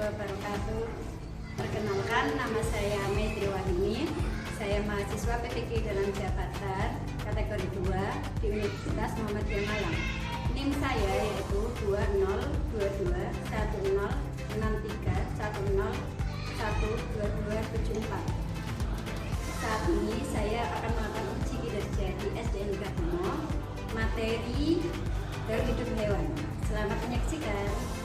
wabarakatuh. Perkenalkan, nama saya Maitri Wahini. Saya mahasiswa PPG dalam jabatan kategori 2 di Universitas Muhammadiyah Malang. NIM saya yaitu 20221063101274. Saat ini saya akan melakukan uji kinerja di SDN Gadimo, materi daur hidup hewan. Selamat menyaksikan.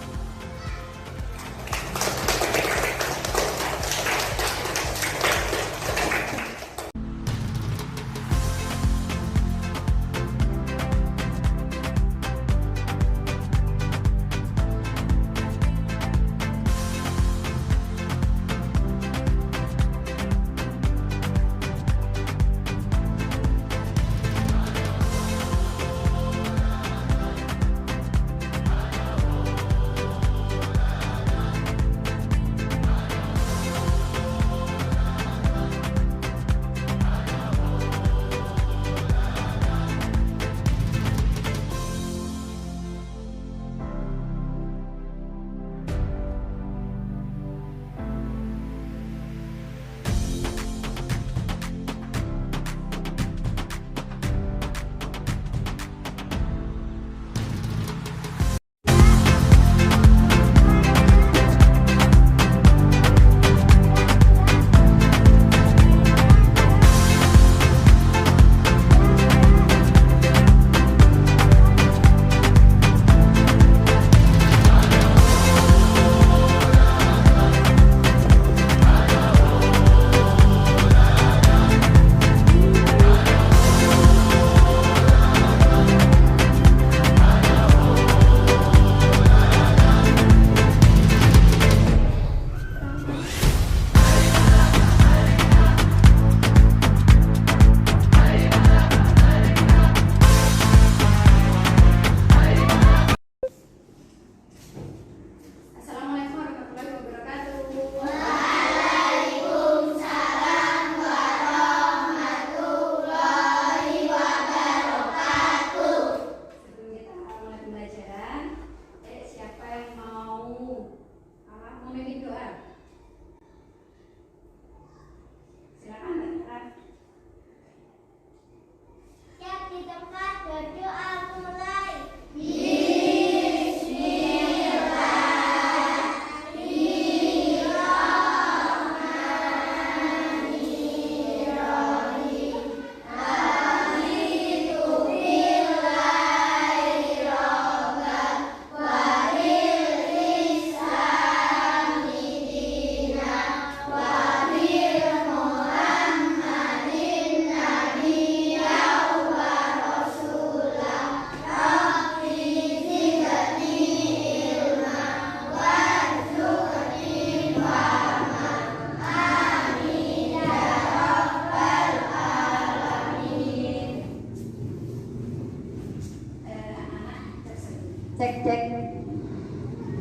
Cek.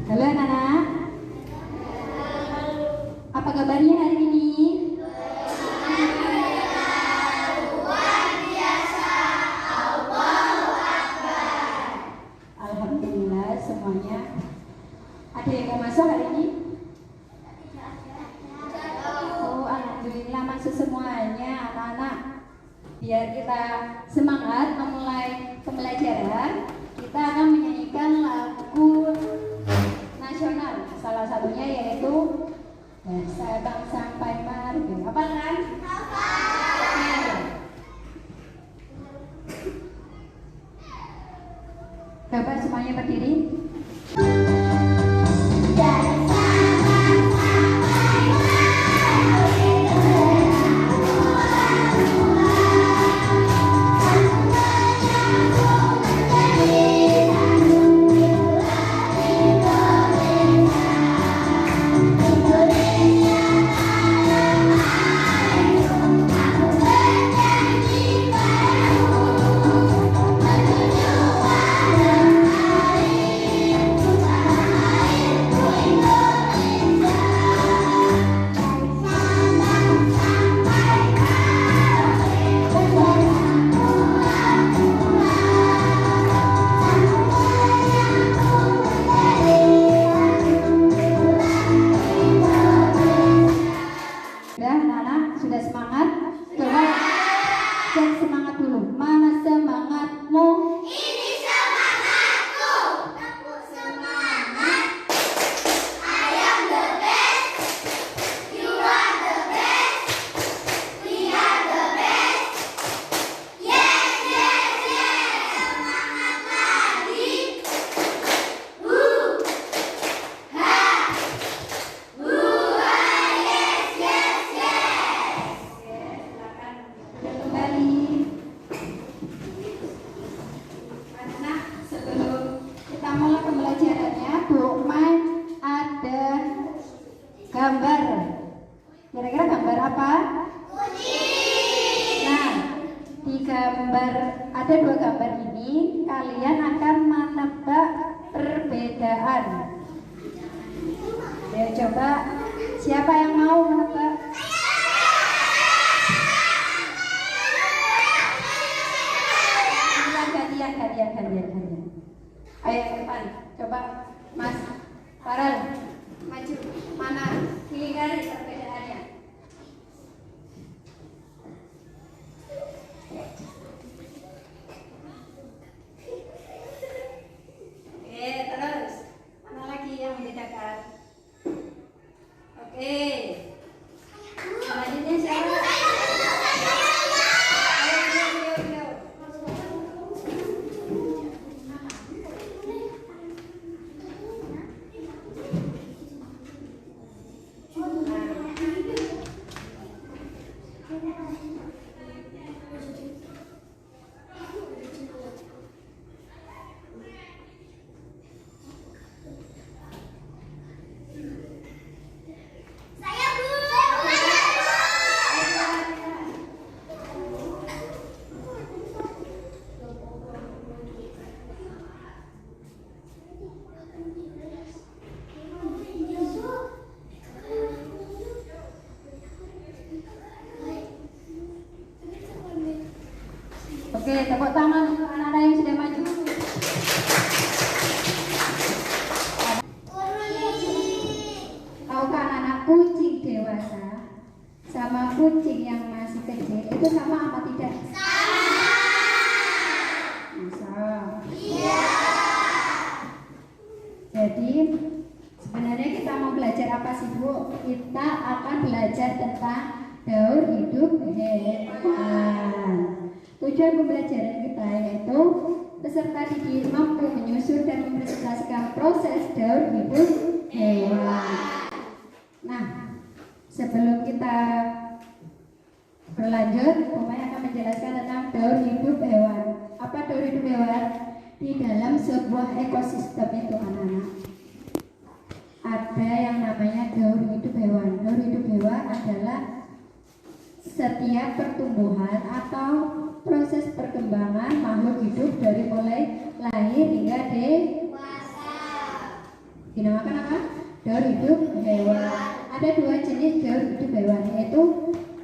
Halo anak-anak. Apa kabarnya hari ini? Luar biasa. Allahu Akbar. Alhamdulillah semuanya. Ada yang mau masuk hari ini? Oh, alhamdulillah masuk semuanya anak-anak. Biar kita semangat memulai pembelajaran, kita akan menyanyikan lagu nasional, salah satunya yaitu Sabang Sampai Marga. Apa kan? Bapak semuanya berdiri. gambar. Kira-kira gambar apa? Nah, di gambar ada dua gambar ini kalian akan menebak perbedaan. Ayo coba, siapa yang mau menebak? Gantian. Ayo ke depan, coba Mas Farel maju. Mana pilih dari perbedaannya? Terus mana lagi yang membedakan? Oke, selanjutnya siapa? Ayo. Oke, tepuk tangan untuk anak-anak yang sudah maju. Tahukah anak-anak kucing dewasa sama kucing yang masih kecil itu sama apa tidak? Sama. Iya. Jadi sebenarnya kita mau belajar apa sih Bu? Kita akan belajar tentang daur hidup hewan. Tujuan pembelajaran kita yaitu peserta didik mampu menyusun dan mempresentasikan proses daur hidup hewan. Nah, sebelum kita berlanjut, Pemain akan menjelaskan tentang daur hidup hewan. Apa daur hidup hewan? Di dalam sebuah ekosistem itu anak-anak ada yang namanya daur hidup hewan. Daur hidup hewan adalah setiap pertumbuhan atau proses perkembangan makhluk hidup dari mulai lahir hingga dewasa. Dinamakan apa? Daur hidup hewan. Ada dua jenis daur hidup hewan, yaitu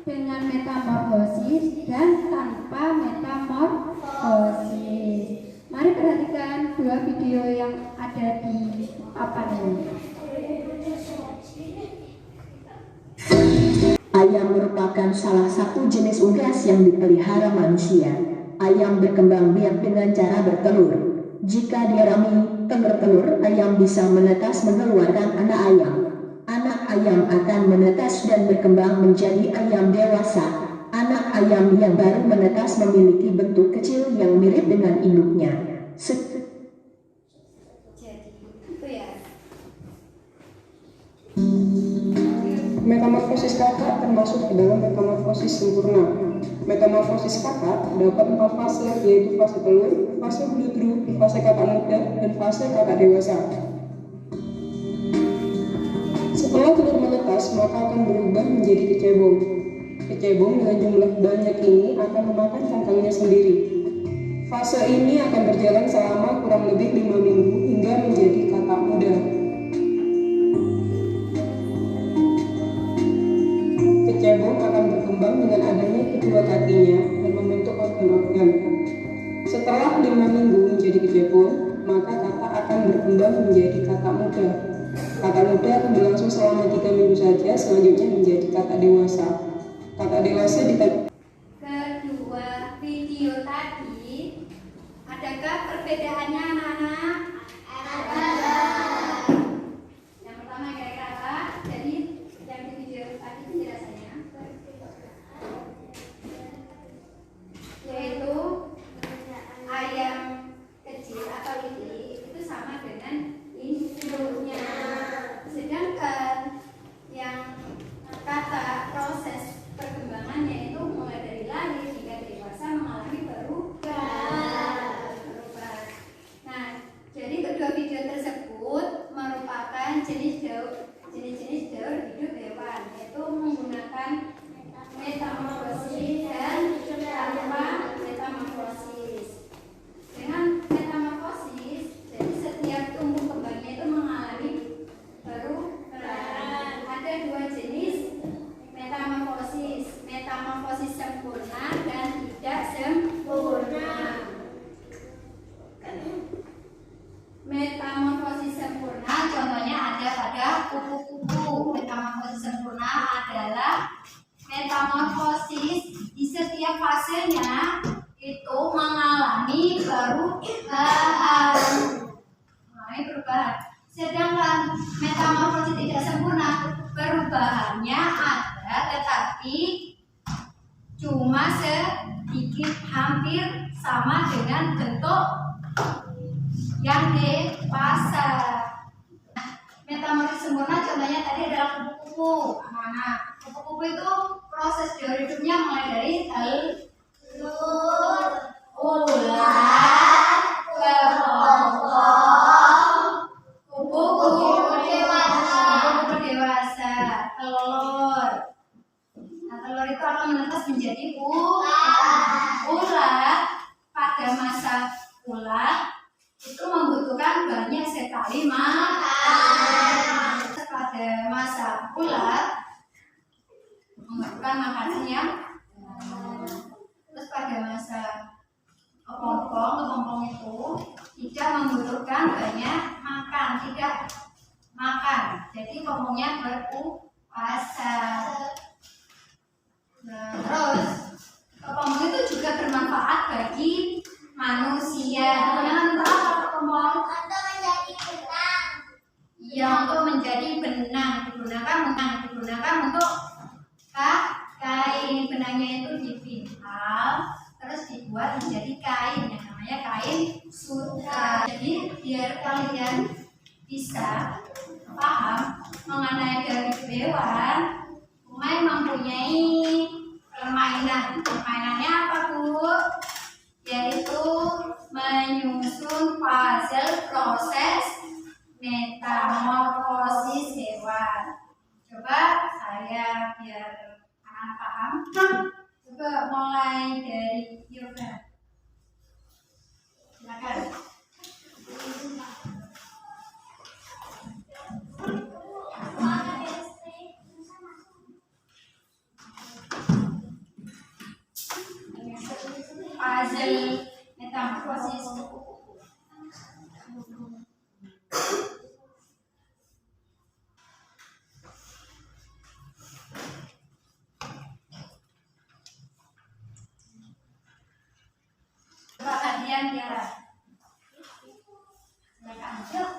dengan metamorfosis dan tanpa metamorfosis. Mari perhatikan dua video yang ada di papan ini. Ayam merupakan salah satu jenis unggas yang dipelihara manusia. Ayam berkembang biak dengan cara bertelur. Jika dierami telur-telur, ayam bisa menetas mengeluarkan anak ayam. Anak ayam akan menetas dan berkembang menjadi ayam dewasa. Anak ayam yang baru menetas memiliki bentuk kecil yang mirip dengan induknya. Metamorfosis kakak termasuk ke dalam metamorfosis sempurna. Metamorfosis kakak dapat 4 fase, yaitu fase telur, fase bludru, fase kakak muda, dan fase kakak dewasa. Setelah telur menetas, maka akan berubah menjadi kecebong. Kecebong dengan jumlah banyak ini akan memakan cangkangnya sendiri. Fase ini akan berjalan selama kurang lebih 5 minggu hingga menjadi kakak muda. Kecebong akan berkembang dengan adanya kedua kakinya dan membentuk organ-organ. Setelah 5 minggu menjadi kecebong, maka kakak akan berkembang menjadi kakak muda. Kakak muda akan berlangsung selama 3 minggu saja, selanjutnya menjadi kakak dewasa. Kakak dewasa Kedua video tadi, adakah perbedaannya anak-anak? Ada. Yang pertama kira-kira apa? Jadi yang di video tadi penjelasannya yaitu ayam kecil atau lidi itu sama dengan induknya, sedangkan yang kata proses perkembangannya itu mulai dari lahir hingga dewasa mengalami perubahan. Nah, metamorfosis di setiap fasenya itu mengalami perubahan. Sedangkan metamorfosis tidak sempurna, perubahannya ada tetapi cuma sedikit, hampir sama dengan bentuk yang dewasa. Metamorfosis sempurna contohnya tadi adalah kupu-kupu. Kupu-kupu itu proses hidupnya mulai dari telur, ular, kepompong, kupu-kupu dewasa, telur. Nah, telur itu akan menetas menjadi ular. Pada masa ular itu membutuhkan banyak sekali makan. Pada masa ular membutuhkan makanan yang terus pada masa kepompong itu tidak membutuhkan banyak makan, jadi kepompongnya berpuasa. Nah, terus kepompong itu juga bermanfaat bagi manusia. Untuk apa kepompong? Untuk menjadi benang. Digunakan untuk kain. Benangnya itu dipintal terus dibuat menjadi kain yang namanya kain sutra. Jadi biar kalian bisa paham mengenai dari hewan, Umay mempunyai permainan. Permainannya apa, Bu? Yaitu menyusun puzzle proses metamorfosis hewan. Coba saya biar anak paham. Coba mulai dari yoga. Silakan. Puzzle metamorfosis. Kalian Tiara. Silakan. Yuk.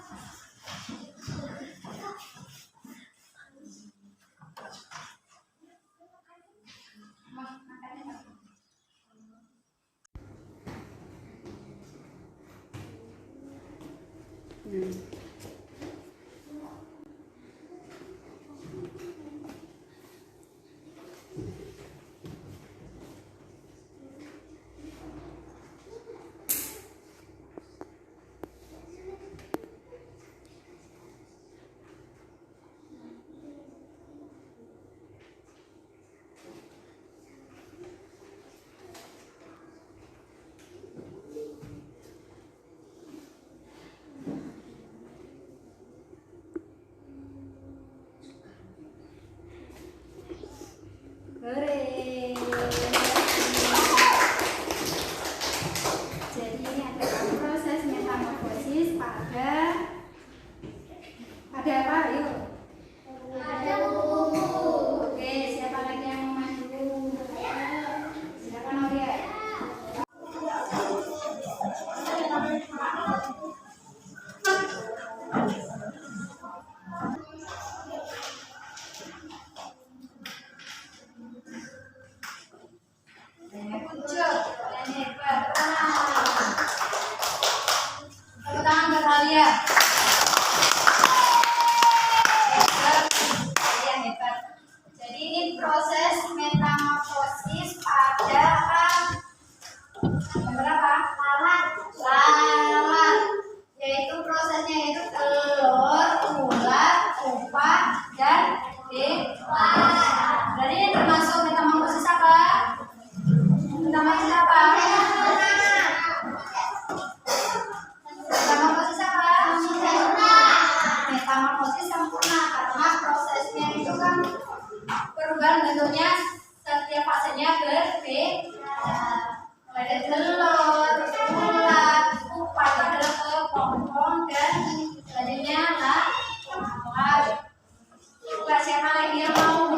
Hore. Jadi ini adalah proses metamorfosis pada apa? Yuk. Ada buku. Oke, siapa lagi yang mau maju? Silakan Aulia. Jadi ini proses metamorfosis pada berapa? Lalat. Yaitu prosesnya itu telur, ular, pupa, dan dewasa. Jadi ini termasuk metamorfosis apa? Metamorfosis apa? Metamorfosis apa? Metamorfosis sempurna karena prosesnya itu kan perubahan bentuknya setiap fasenya berbeda. Ada telur, ular, pupa itu adalah kepompong dan selanjutnya lalat. Siapa lagi yang mau?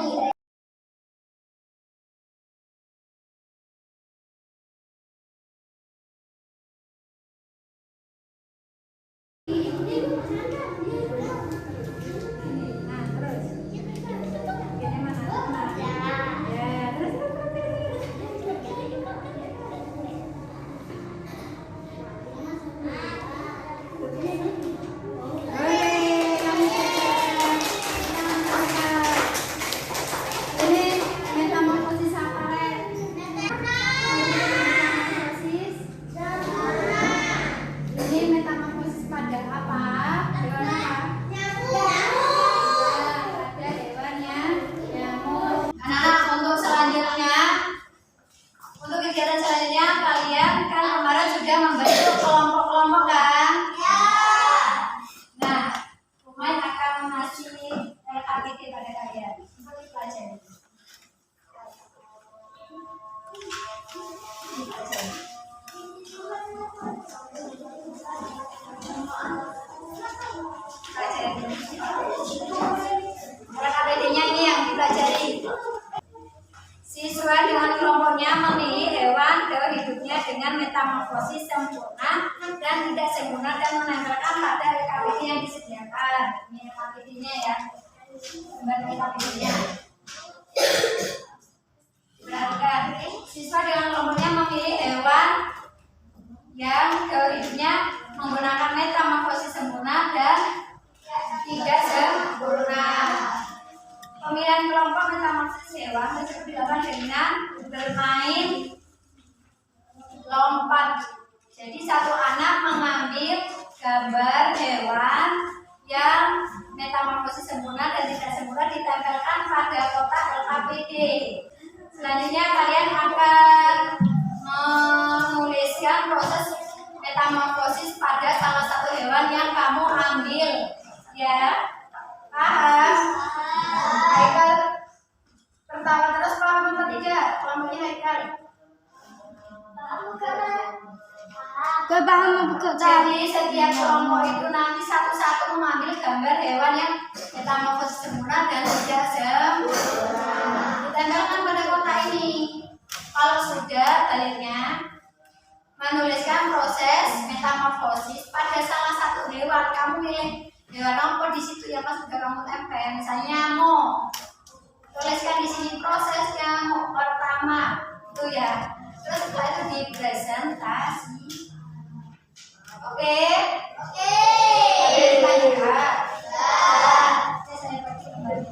yang tidak sempurna dan menempelkan pada RKPD yang disediakan. Ini RKPD-nya ya, gambar RKPD-nya. Perhatikan, siswa dengan kelompoknya memilih hewan yang gaul hidupnya menggunakan metamorfosis sempurna dan tidak sempurna. Pemilihan kelompok metamorfosis hewan tersebut dilakukan dengan bermain lompat. Jadi satu anak mengambil gambar hewan yang metamorfosis sempurna dan tidak sempurna ditempelkan pada kotak LKPD. Selanjutnya kalian akan menuliskan proses metamorfosis pada salah satu hewan yang kamu ambil. Ya, paham? Haikal pertama terus kelompok ketiga, kelompoknya Haikal. Jadi setiap kelompok itu nanti satu-satu mengambil gambar hewan yang metamorfosis sempurna dan tidak sempurna. Ditempelkan pada kotak ini. Kalau sudah, baliknya menuliskan proses metamorfosis pada salah satu hewan. Kamu pilih hewan apa di situ ya pas sudah kamu tempel. Misalnya nyamuk. Tuliskan di sini proses nyamuk pertama itu ya. Terus setelah itu dipresentasi. Oke. Ada dilanjutkan. Saya pakai kembali.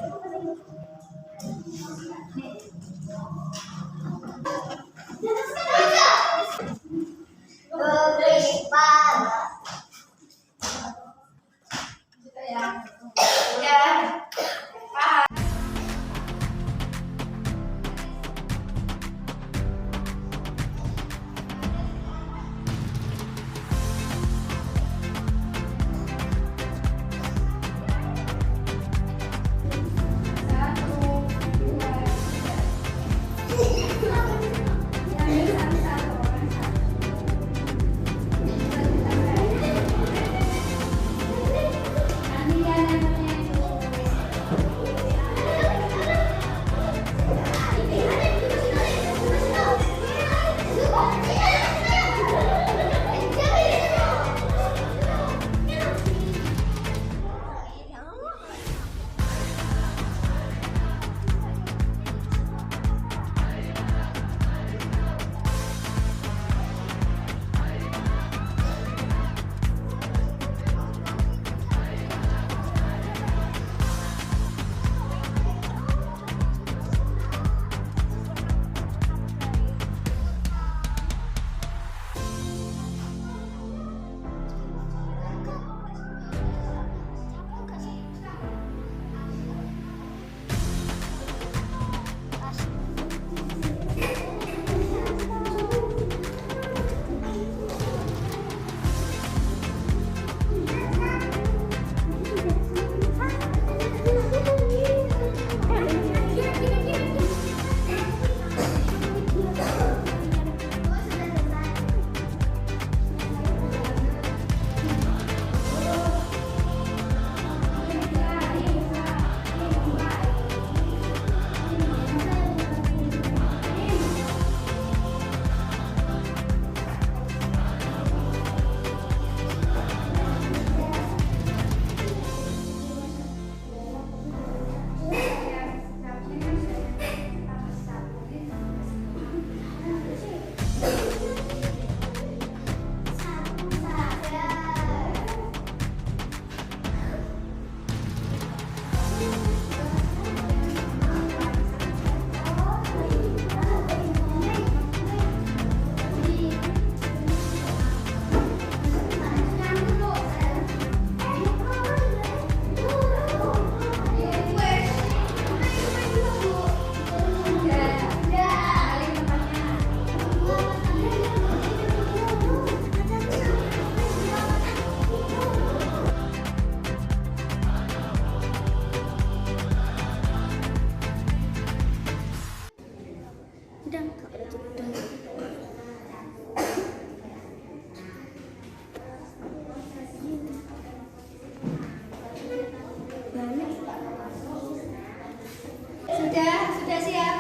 Sudah siap?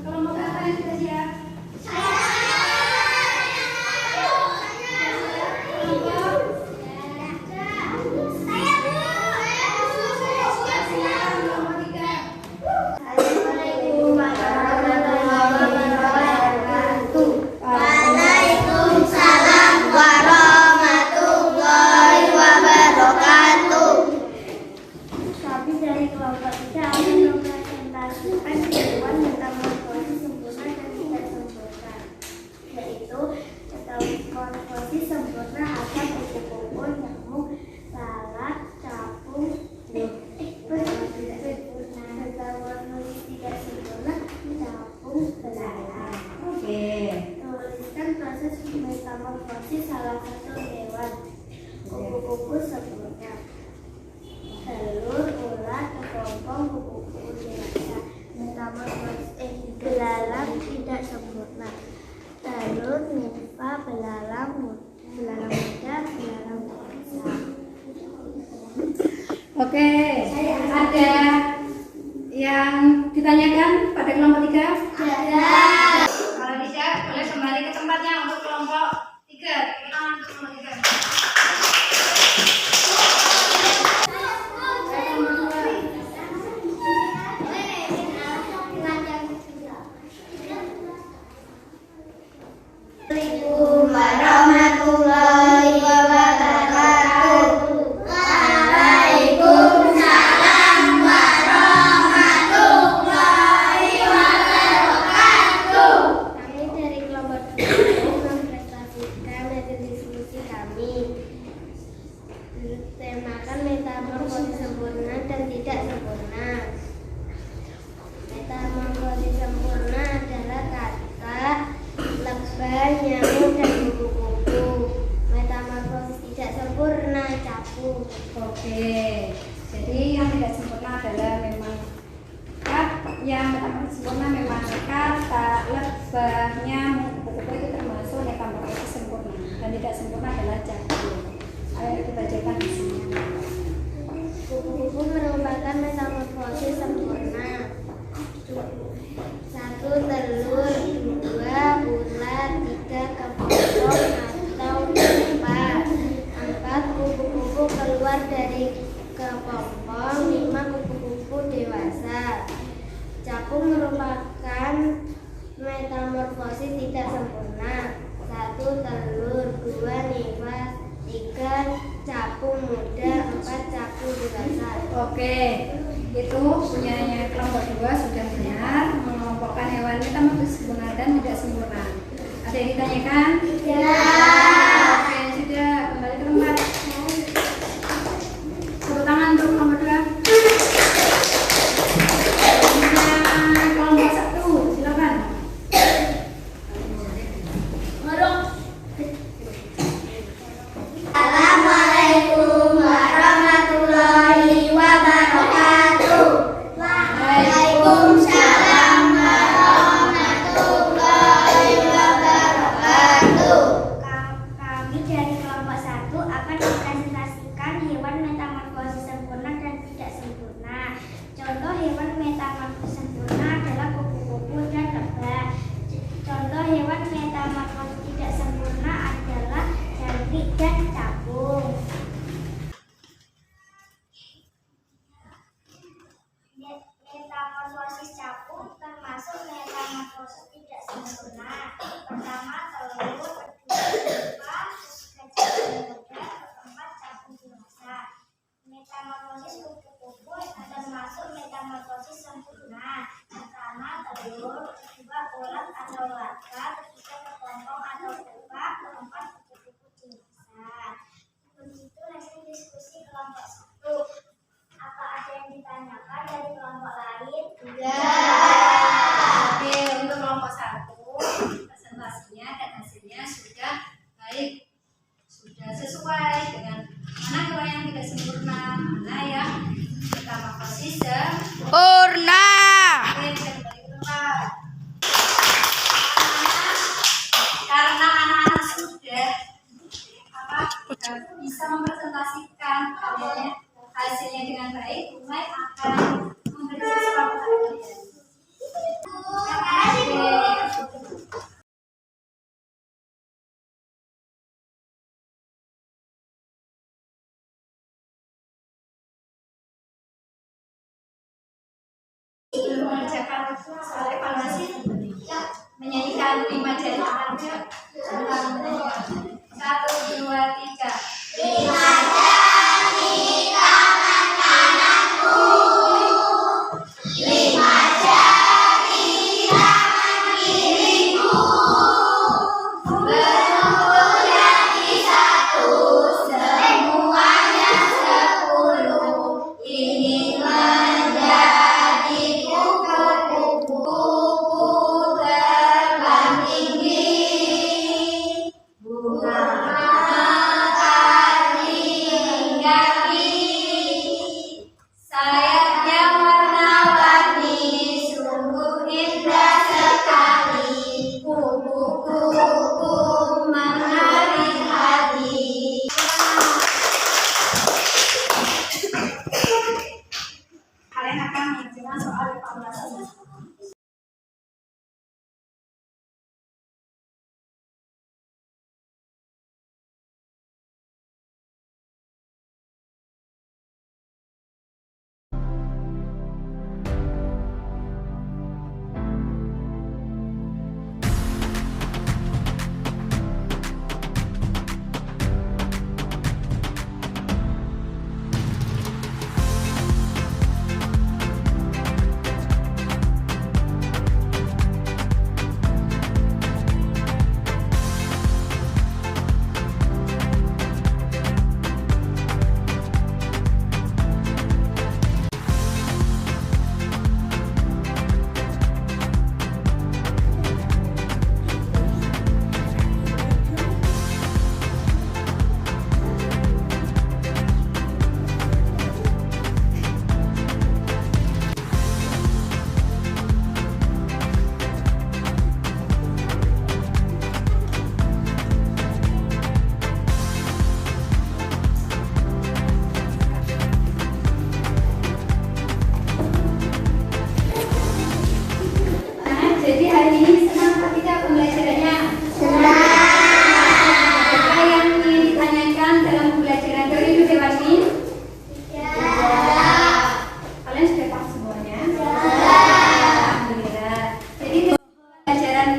Kalau mau kalian sudah siap? Kelompok menghasilkan hewan metamorfosis sempurna dan tidak sempurna, yaitu metamorfosis sempurna ada kupu-kupu, nyamuk, lalat, capung. Metamorfosis tidak sempurna, capung, belalang. Oke. Tuliskan proses metamorfosis salah satu hewan. Kupu-kupu sempurna. Telur, ular, kepompong, kupu-kupu dewasa. Metamorfosis belalang tidak sempurna. Telur, nimfa, belalang muda, belalang dewasa. Oke, ada yang ditanyakan pada kelompok 3? Ada. Kalau tidak, boleh kembali ke tempatnya untuk kelompok 3. Kita untuk kelompok 3. Assalamualaikum warahmatullahi wabarakatuh. Waalaikumsalam warahmatullahi wabarakatuh. Kami dari kelompok 2 mempresentasikan materi diskusi kami. Temakan metamorfosis sempurna dan tidak sempurna. Metamorfosis sempurna adalah kata lebah, nyamuk, dan kupu-kupu. Metamorfosis tidak sempurna, capung. Oke, jadi yang tidak sempurna adalah memang yang metamorfosis sempurna memang kata lebah, nyamuk, kupu-kupu itu termasuk metamorfosis sempurna, dan tidak sempurna adalah capung. Ayo kita bacakan di sini. Kupu-kupu merupakan metamorfosis sempurna. 1. Telur, 2. Ular, 3. Kepompong atau nimfa. 4. Kupu-kupu keluar dari kepompong. 5. Kupu-kupu dewasa. Capung merupakan metamorfosis tidak sempurna. 1. Telur, 2. nimfa, 3. capung muda, 4. capung dewasa. Oke, itu punyanya kelompok 2 sudah benar mengelompokkan hewan metamorfosis sempurna dan tidak sempurna. Ada yang ditanyakan? Ya. Oke, sudah kembali ke tempat. Tepuk tangan untuk kelompok 2. Kelompok 1, silakan. Assalamualaikum warahmatullahi wabarakatuh. Waalaikumsalam warahmatullahi wabarakatuh. Kami dari kelompok 1 akan mempresentasikan hewan metamorfosis sempurna dan tidak sempurna. Contoh hewan metamorfosis sempurna adalah kupu-kupu dan lebah. Contoh hewan metamorfosis tidak sempurna adalah jangkrik dan capung. Metamorfosis capung termasuk metamorfosis tidak sempurna. Pertama, telur, kedua, nimfa, ketiga, capung muda, keempat, capung dewasa. Metamorfosis kupu-kupu termasuk metamorfosis sempurna. Pertama, telur, kedua, ulat atau larva, ketiga, kepompong atau pupa, keempat, kupu-kupu dewasa. Begitu hasil diskusi kelompok 1. Apa ada yang ditanyakan dari kelompok lain? Oke, untuk kelompok 1 presentasinya dan hasilnya sudah baik, sudah sesuai dengan mana hewan yang tidak sempurna, mana yang metamorfosis sempurna. Oke, kita kembali ke tempat. Karena anak-anak sudah bisa mempresentasikan hasilnya dengan baik, mulai akan memberi sesuatu pada kalian. Terima kasih. Mengerjakan soal evaluasi, menyanyikan 5 jari remaja. 1, 2, 3. 5 jari tangan kananku, 5 jari Jadi hari ini senang Pak kita pembelajarannya? Senang. Apa yang ingin ditanyakan dalam pembelajaran teori hidup hewani? Ya. Kalian sudah tahu semuanya? Ya. Alhamdulillah. Jadi pembelajaran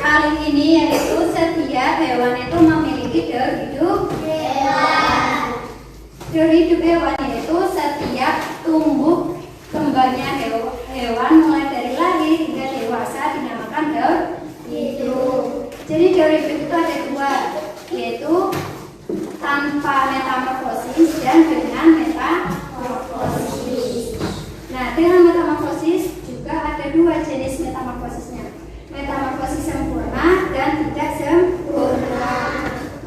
kali ini yaitu setiap hewan itu memiliki teori hidup hewan. Teori hidup hewan itu setiap tumbuh kembangnya hewan mulai dari lahir hingga dewasa dinamakan teori hidup. Jadi teori hidup itu ada dua, yaitu tanpa metamorfosis dan dengan metamorfosis. Nah, dengan metamorfosis juga ada dua jenis metamorfosisnya, metamorfosis sempurna dan tidak sempurna.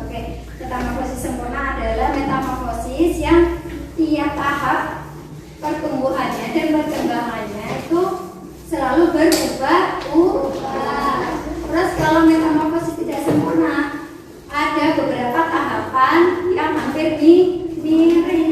Oke, metamorfosis sempurna adalah metamorfosis yang tiap tahap pertumbuhannya dan perkembangannya itu selalu berubah-ubah. Terus kalau metamorfosis tidak sempurna, ada beberapa tahapan yang hampir mirip.